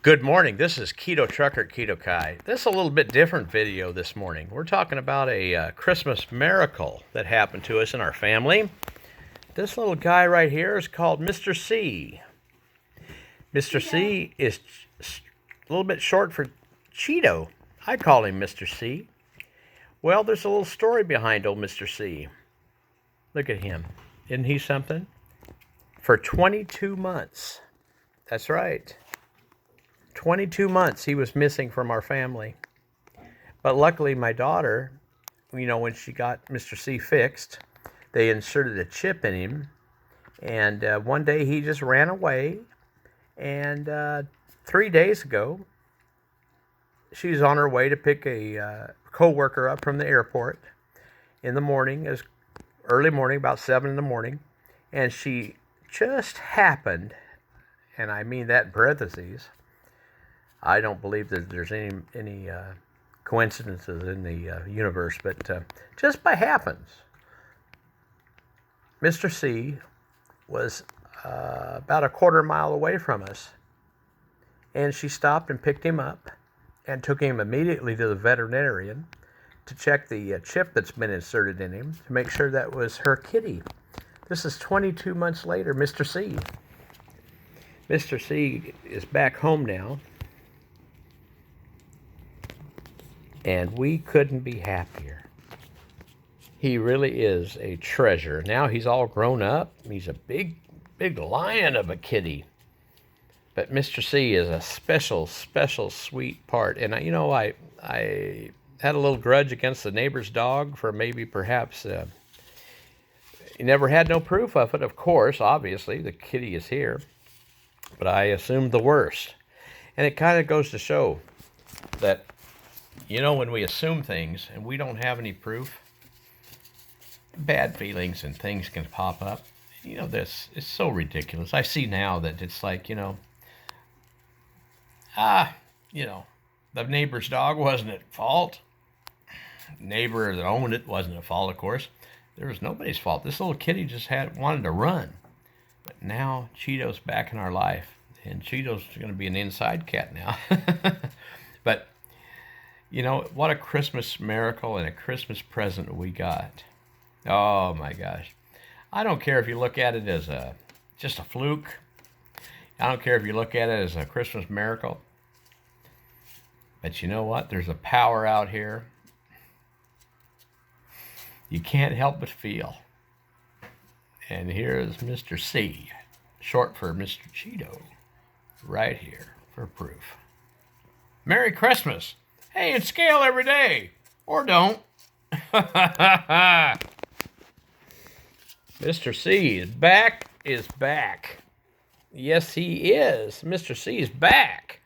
Good morning. This is Keto Trucker Keto Kai. This is a little bit different video this morning. We're talking about a Christmas miracle that happened to us in our family. This little guy right here is called Mr. C. Mr. C is a little bit short for Cheeto. I call him Mr. C. Well, there's a little story behind old Mr. C. Look at him. Isn't he something? For 22 months. That's right. 22 months he was missing from our family. But luckily my daughter, when she got Mr. C fixed, they inserted a chip in him. And one day he just ran away. And 3 days ago, she was on her way to pick a co-worker up from the airport in the morning, as early morning, about 7 in the morning. And she just happened, and I mean that in parentheses, I don't believe that there's any coincidences in the universe, but just by happens, Mr. C was about a quarter mile away from us, and she stopped and picked him up and took him immediately to the veterinarian to check the chip that's been inserted in him to make sure that was her kitty. This is 22 months later, Mr. C. Mr. C is back home now, and we couldn't be happier. He really is a treasure. Now he's all grown up. He's a big lion of a kitty. But Mr. C is a special, sweet part. And I had a little grudge against the neighbor's dog for perhaps he never had no proof of it, of course, obviously. The kitty is here. But I assumed the worst. And it kind of goes to show that, when we assume things and we don't have any proof, bad feelings and things can pop up. This is so ridiculous. I see now that it's like, the neighbor's dog wasn't at fault. Neighbor that owned it wasn't at fault, of course. There was nobody's fault. This little kitty just wanted to run. But now Cheeto's back in our life, and Cheeto's going to be an inside cat now. But, what a Christmas miracle and a Christmas present we got. Oh, my gosh. I don't care if you look at it as just a fluke. I don't care if you look at it as a Christmas miracle. But you know what? There's a power out here you can't help but feel. And here's Mr. C, short for Mr. Cheeto, right here for proof. Merry Christmas. Hey, and scale every day. Or don't. Mr. C is back. Yes, he is. Mr. C is back.